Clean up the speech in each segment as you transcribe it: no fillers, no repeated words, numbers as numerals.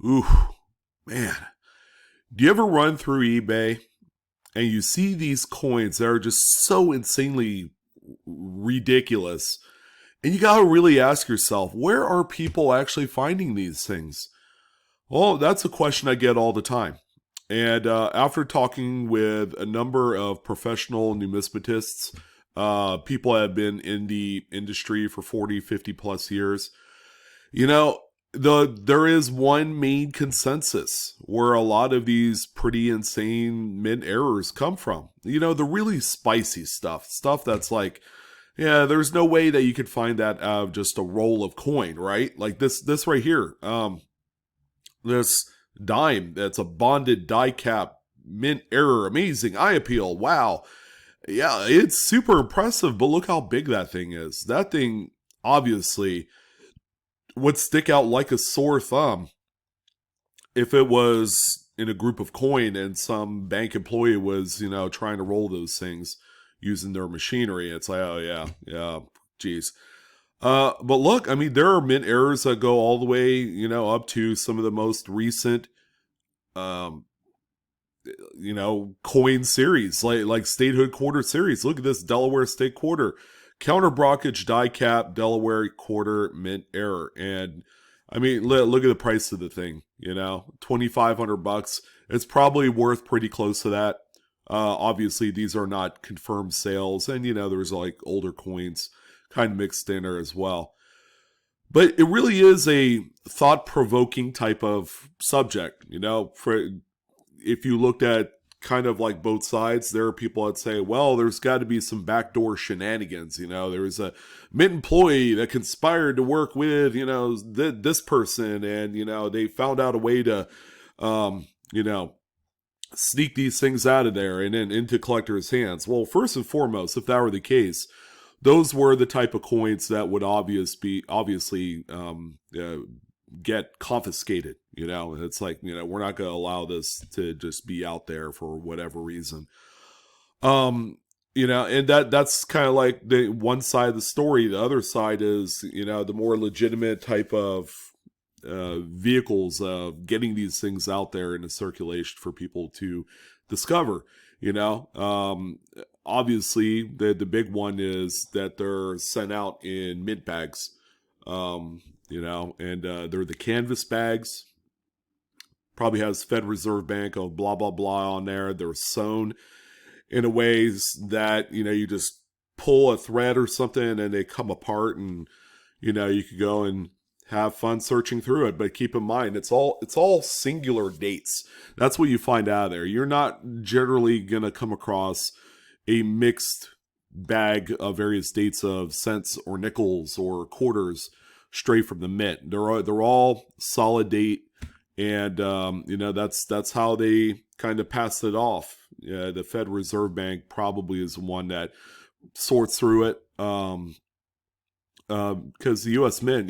Ooh, man. Do you ever run through eBay and you see these coins that are just so insanely ridiculous? And you gotta really ask yourself, where are people actually finding these things? Well, that's a question I get all the time. And after talking with a number of professional numismatists, people that have been in the industry for 40, 50 plus years, you know, there is one main consensus where a lot of these pretty insane mint errors come from. The really spicy stuff that's like, yeah, there's no way that you could find that out of just a roll of coin, right? Like this right here. This dime that's a bonded die cap mint error, amazing eye appeal. Wow. Yeah, it's super impressive, but look how big that thing is. That thing obviously would stick out like a sore thumb if it was in a group of coin and some bank employee was, trying to roll those things using their machinery. It's like, oh yeah, geez. But look, I mean, there are mint errors that go all the way, up to some of the most recent, um, coin series, like statehood quarter series. Look at this Delaware state quarter, counter brockage die cap Delaware quarter mint error, and I mean, look at the price of the thing. $2,500. It's probably worth pretty close to that. Obviously, these are not confirmed sales, and there's like older coins kind of mixed in there as well. But it really is a thought-provoking type of subject. For if you looked at kind of like both sides, there are people that say, well, there's got to be some backdoor shenanigans. There's a mint employee that conspired to work with, this person, and, they found out a way to, sneak these things out of there and then into collectors' hands. Well, first and foremost, if that were the case, those were the type of coins that would obviously get confiscated. It's like, we're not going to allow this to just be out there for whatever reason. And that's kind of like the one side of the story. The other side is, the more legitimate type of vehicles of getting these things out there into circulation for people to discover. Obviously the big one is that they're sent out in mint bags. And they're the canvas bags. Probably has Fed Reserve Bank of blah blah blah on there. They're sewn in a ways that you just pull a thread or something and they come apart, and you could go and have fun searching through it. But keep in mind, it's all singular dates. That's what you find out of there. You're not generally gonna come across a mixed bag of various dates of cents or nickels or quarters straight from the mint. They're all solid date, and that's how they kind of pass it off. The Fed Reserve Bank probably is the one that sorts through it, because the U.S. Mint,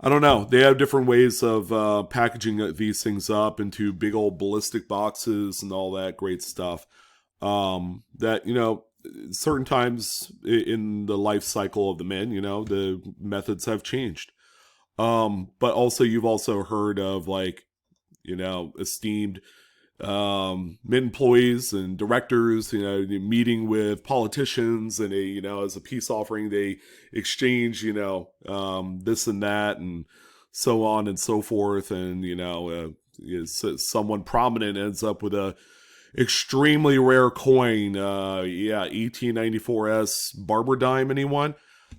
I don't know, they have different ways of packaging these things up into big old ballistic boxes and all that great stuff. That certain times in the life cycle of the mint, the methods have changed. But also you've also heard of like, esteemed mint employees and directors, meeting with politicians, and as a peace offering, they exchange, this and that and so on and so forth. And, someone prominent ends up with a extremely rare coin. 1894S Barber dime, anyone?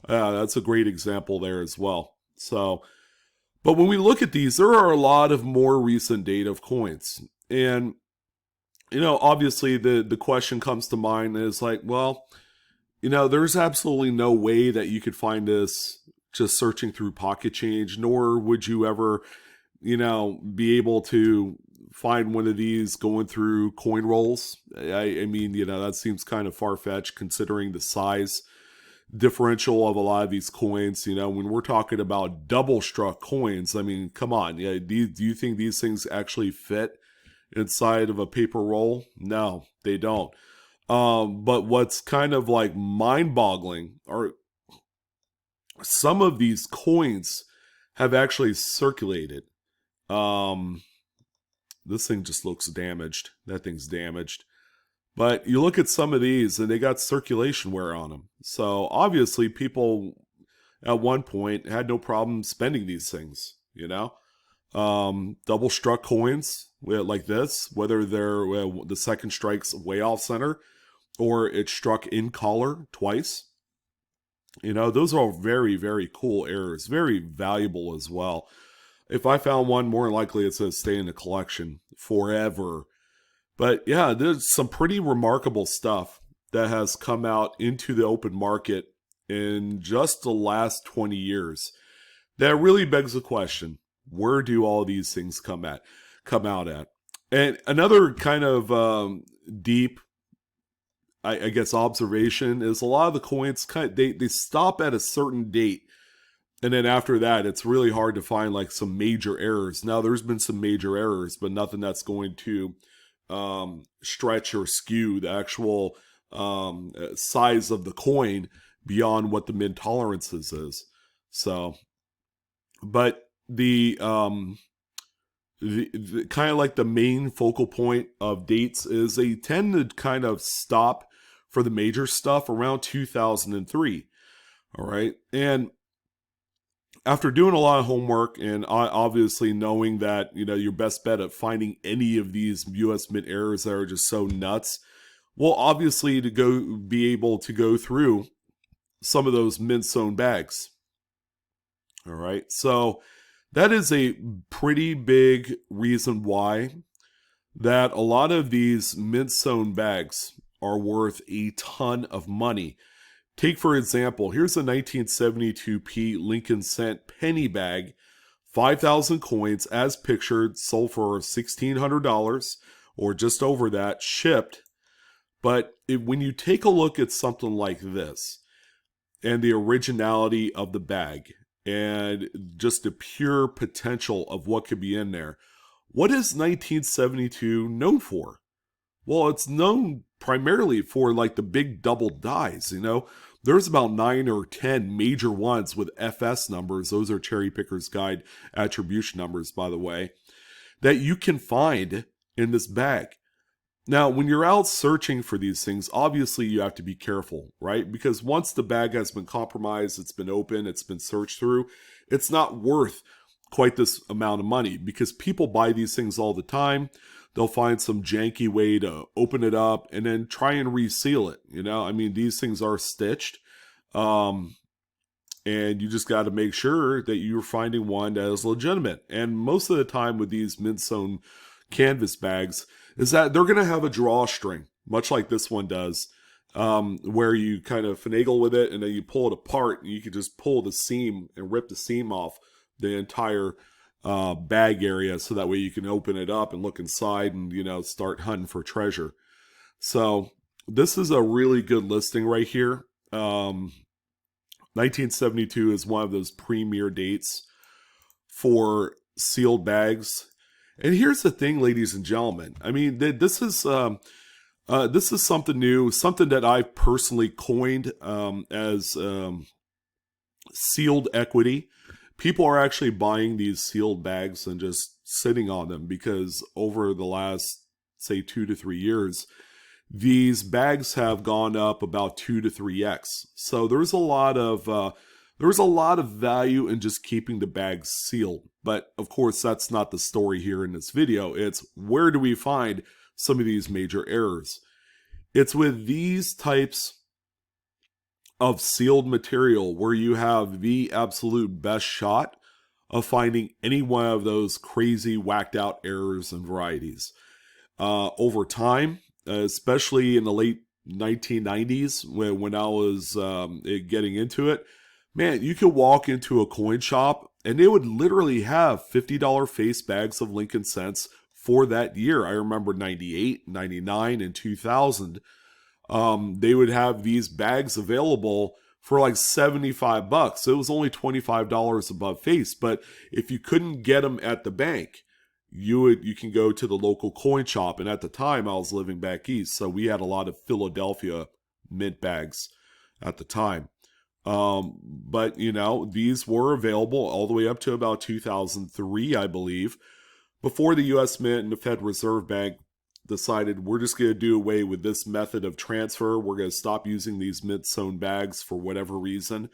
That's a great example there as well. So, but when we look at these, there are a lot of more recent date of coins. And, obviously the question comes to mind is like, well, there's absolutely no way that you could find this just searching through pocket change, nor would you ever, be able to find one of these going through coin rolls. I mean, that seems kind of far-fetched considering the size differential of a lot of these coins. When we're talking about double struck coins, I mean, come on. Yeah, do you think these things actually fit inside of a paper roll? No, they don't. But what's kind of like mind-boggling are some of these coins have actually circulated This thing just looks damaged. That thing's damaged. But you look at some of these and they got circulation wear on them. So obviously people at one point had no problem spending these things, you know? Double struck coins like this, whether they're the second strike's way off center or it's struck in collar twice. You know, those are all very, very cool errors, very valuable as well. If I found one, more than likely it's going to stay in the collection forever. But yeah, there's some pretty remarkable stuff that has come out into the open market in just the last 20 years. That really begs the question, where do all these things come out at? And another kind of deep, I guess, observation is a lot of the coins, they stop at a certain date. And then after that, it's really hard to find like some major errors. Now, there's been some major errors, but nothing that's going to stretch or skew the actual size of the coin beyond what the min tolerances is. So, but the kind of like the main focal point of dates is they tend to kind of stop for the major stuff around 2003. All right. And after doing a lot of homework and obviously knowing that, you know, your best bet at finding any of these US Mint errors that are just so nuts, well, obviously to be able to go through some of those mint sewn bags. All right. So that is a pretty big reason why that a lot of these mint sewn bags are worth a ton of money. Take, for example, here's a 1972p Lincoln Cent penny bag, 5,000 coins as pictured, sold for $1,600 or just over that, shipped. But when you take a look at something like this and the originality of the bag and just the pure potential of what could be in there, what is 1972 known for? Well, it's known primarily for like the big double dies, you know? There's about 9 or 10 major ones with FS numbers. Those are Cherry Picker's Guide attribution numbers, by the way, that you can find in this bag. Now, when you're out searching for these things, obviously you have to be careful, right? Because once the bag has been compromised, it's been opened, it's been searched through, it's not worth quite this amount of money because people buy these things all the time. They'll find some janky way to open it up and then try and reseal it. You know, I mean, these things are stitched. And you just got to make sure that you're finding one that is legitimate. And most of the time with these mint sewn canvas bags is that they're going to have a drawstring, much like this one does, where you kind of finagle with it and then you pull it apart and you can just pull the seam and rip the seam off the entire bag area, so that way you can open it up and look inside and, you know, start hunting for treasure. So this is a really good listing right here. 1972 is one of those premier dates for sealed bags. And here's the thing, ladies and gentlemen. I mean, this is something new, something that I personally coined as sealed equity. People are actually buying these sealed bags and just sitting on them because over the last, say, 2 to 3 years, these bags have gone up about 2 to 3x. So there's a lot of value in just keeping the bags sealed. But of course, that's not the story here in this video. It's where do we find some of these major errors? It's with these types of sealed material where you have the absolute best shot of finding any one of those crazy whacked out errors and varieties. Over time, especially in the late 1990s when I was getting into it, man, you could walk into a coin shop and they would literally have $50 face bags of Lincoln Cents for that year. I remember 98, 99, and 2000. They would have these bags available for like $75. It was only $25 above face. But if you couldn't get them at the bank, you can go to the local coin shop. And at the time, I was living back east, so we had a lot of Philadelphia mint bags at the time. But you know, these were available all the way up to about 2003, I believe. before the U.S. Mint and the Fed Reserve Bank decided we're just going to do away with this method of transfer. We're going to stop using these mint-sewn bags for whatever reason,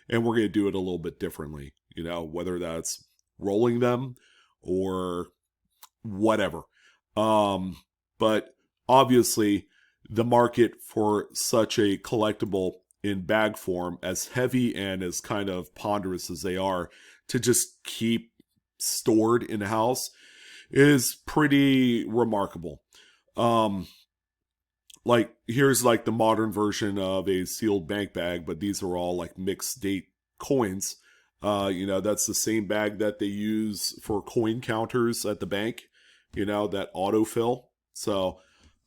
and we're going to do it a little bit differently. You know, whether that's rolling them or whatever. But obviously, the market for such a collectible in bag form, as heavy and as kind of ponderous as they are, to just keep stored in a house is pretty remarkable. Like here's like the modern version of a sealed bank bag, but these are all like mixed date coins. You know, that's the same bag that they use for coin counters at the bank, you know, that autofill. So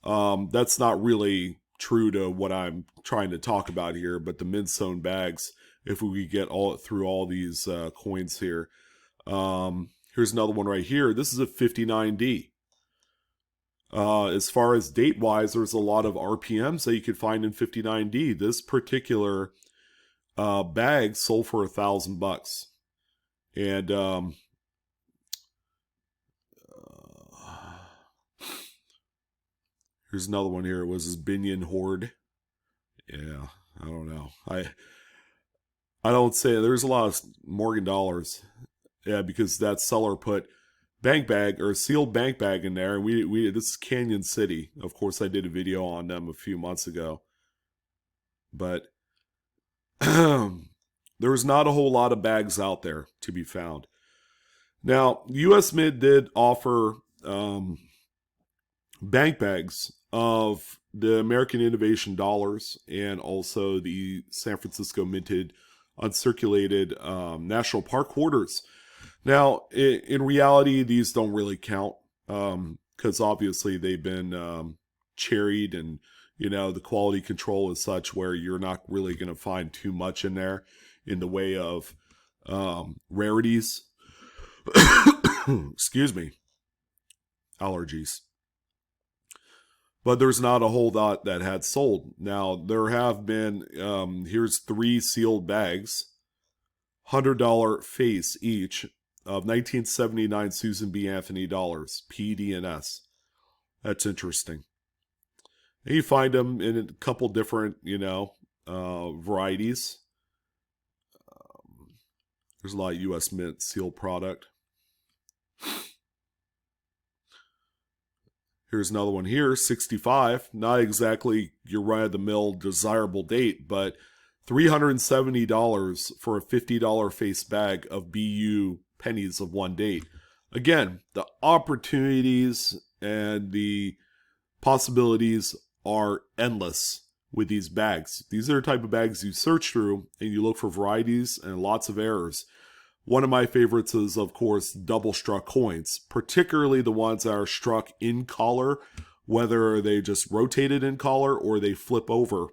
that's not really true to what I'm trying to talk about here, but the mint-sewn bags, if we get all through all these coins here. Here's another one right here. This is a 59D. As far as date-wise, there's a lot of RPMs that you could find in 59D. This particular bag sold for $1,000, and here's another one here. It was this Binion Horde. Yeah, I don't know. I don't say there's a lot of Morgan dollars. Yeah, because that seller put bank bag or sealed bank bag in there. We this is Canyon City. Of course, I did a video on them a few months ago, but there's not a whole lot of bags out there to be found. Now, U.S. Mint did offer bank bags of the American Innovation dollars and also the San Francisco minted uncirculated National Park quarters. Now, in reality, these don't really count because obviously they've been cherried, and you know the quality control is such where you're not really going to find too much in there in the way of rarities. Excuse me, allergies. But there's not a whole lot that had sold. Now there have been here's 3 sealed bags, $100 face each, of 1979 Susan B. Anthony dollars, PDNS. That's interesting. And you find them in a couple different, you know, varieties. There's a lot of U.S. Mint sealed product. Here's another one here, 65. Not exactly your run-of-the-mill desirable date, but $370 for a $50 face bag of BU pennies of one date. Again, the opportunities and the possibilities are endless with these bags. These are the type of bags you search through and you look for varieties and lots of errors. One of my favorites is, of course, double struck coins, particularly the ones that are struck in collar, whether they just rotated in collar or they flip over.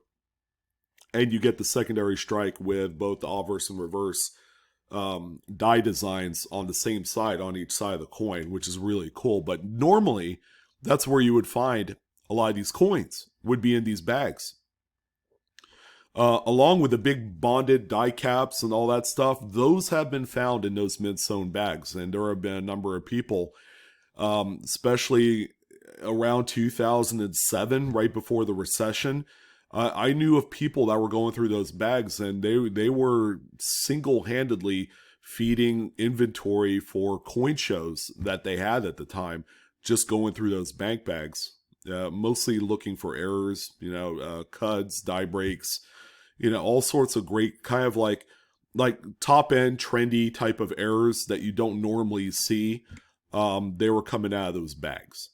And you get the secondary strike with both the obverse and reverse die designs on the same side on each side of the coin, which is really cool. But normally, that's where you would find a lot of these coins, would be in these bags. Along with the big bonded die caps and all that stuff, those have been found in those mint-sewn bags. And there have been a number of people, especially around 2007, right before the recession, I knew of people that were going through those bags, and they were single-handedly feeding inventory for coin shows that they had at the time, just going through those bank bags, mostly looking for errors, you know, cuds, die breaks, you know, all sorts of great kind of like top-end trendy type of errors that you don't normally see. They were coming out of those bags.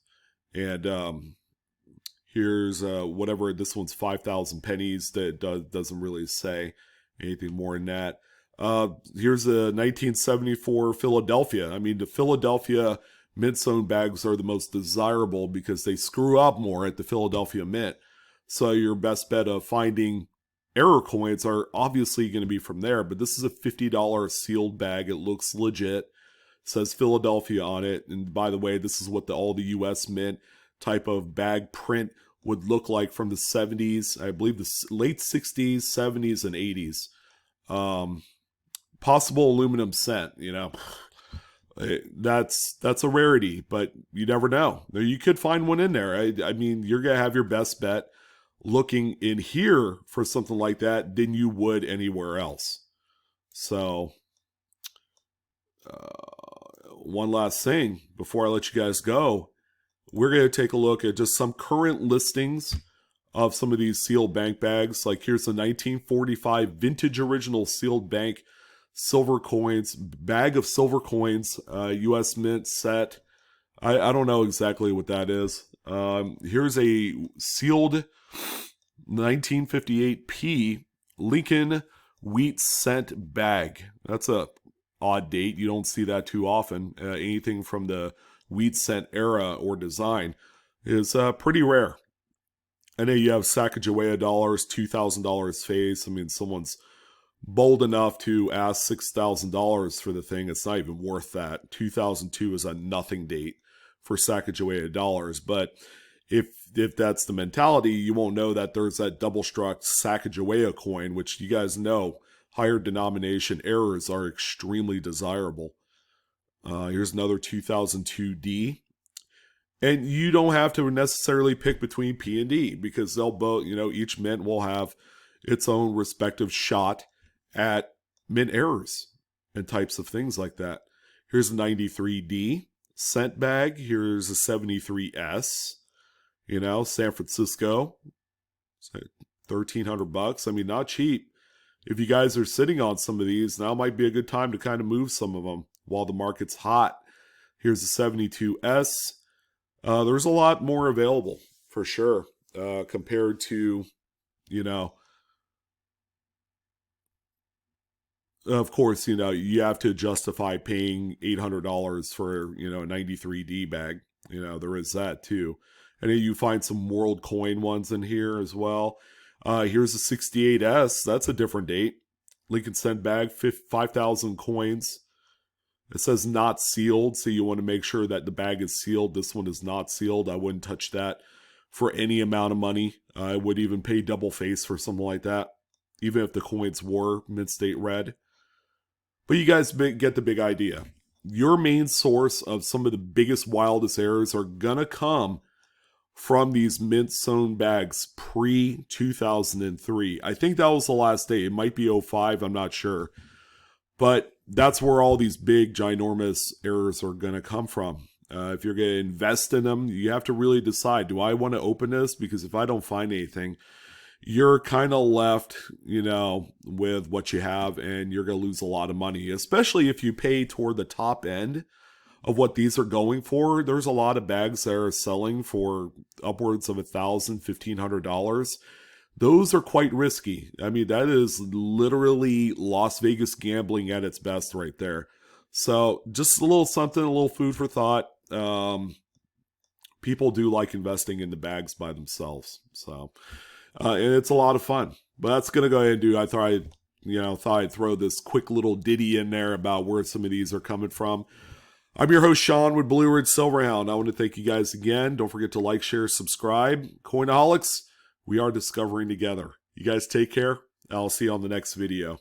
And here's whatever, this one's 5,000 pennies. That doesn't really say anything more than that. Here's a 1974 Philadelphia. I mean, the Philadelphia mint-sewn bags are the most desirable because they screw up more at the Philadelphia Mint. So your best bet of finding error coins are obviously going to be from there. But this is a $50 sealed bag. It looks legit. It says Philadelphia on it. And by the way, this is what all the U.S. Mint type of bag print would look like from the 70s, I believe the late 60s, 70s, and 80s. Possible aluminum cent, you know. That's a rarity, but you never know. You could find one in there. I mean, you're gonna have your best bet looking in here for something like that than you would anywhere else. So, one last thing before I let you guys go, we're gonna take a look at just some current listings of some of these sealed bank bags. Like here's the 1945 vintage original sealed bank silver coins, bag of silver coins, U.S. Mint set. I don't know exactly what that is. Here's a sealed 1958 Lincoln wheat cent bag. That's a odd date. You don't see that too often. Anything from the wheat cent era or design is pretty rare. I know you have Sacagawea dollars, $2,000 face. I mean, someone's bold enough to ask $6,000 for the thing. It's not even worth that. 2002 is a nothing date for Sacagawea dollars. But if that's the mentality, you won't know that there's that double struck Sacagawea coin, which you guys know higher denomination errors are extremely desirable. Here's another 2002D. And you don't have to necessarily pick between P and D because they'll both, each mint will have its own respective shot at mint errors and types of things like that. Here's a 93D cent bag. Here's a 73S, San Francisco, $1,300. I mean, not cheap. If you guys are sitting on some of these, now might be a good time to kind of move some of them while the market's hot. Here's a 72S. There's a lot more available for sure compared to, of course, you have to justify paying $800 for, a 93D bag. There is that too. And then you find some world coin ones in here as well. Here's a 68S. That's a different date. Lincoln Cent bag, 5,000 coins. It says not sealed, so you want to make sure that the bag is sealed. This one is not sealed. I wouldn't touch that for any amount of money. I would even pay double face for something like that, even if the coins were mint state red. But you guys get the big idea. Your main source of some of the biggest, wildest errors are going to come from these mint sewn bags pre-2003. I think that was the last day. It might be 05, I'm not sure. But that's where all these big, ginormous errors are going to come from. If you're going to invest in them, you have to really decide, do I want to open this? Because if I don't find anything, you're kind of left, with what you have, and you're going to lose a lot of money, especially if you pay toward the top end of what these are going for. There's a lot of bags that are selling for upwards of $1,000, $1,500. Those are quite risky. I mean, that is literally Las Vegas gambling at its best right there. So just a little something, a little food for thought. People do like investing in the bags by themselves. So, and it's a lot of fun. But that's going to go ahead and do. I thought I'd throw this quick little ditty in there about where some of these are coming from. I'm your host, Sean, with Blue Ridge Silverhound. I want to thank you guys again. Don't forget to like, share, subscribe. Coinaholics, we are discovering together. You guys take care. I'll see you on the next video.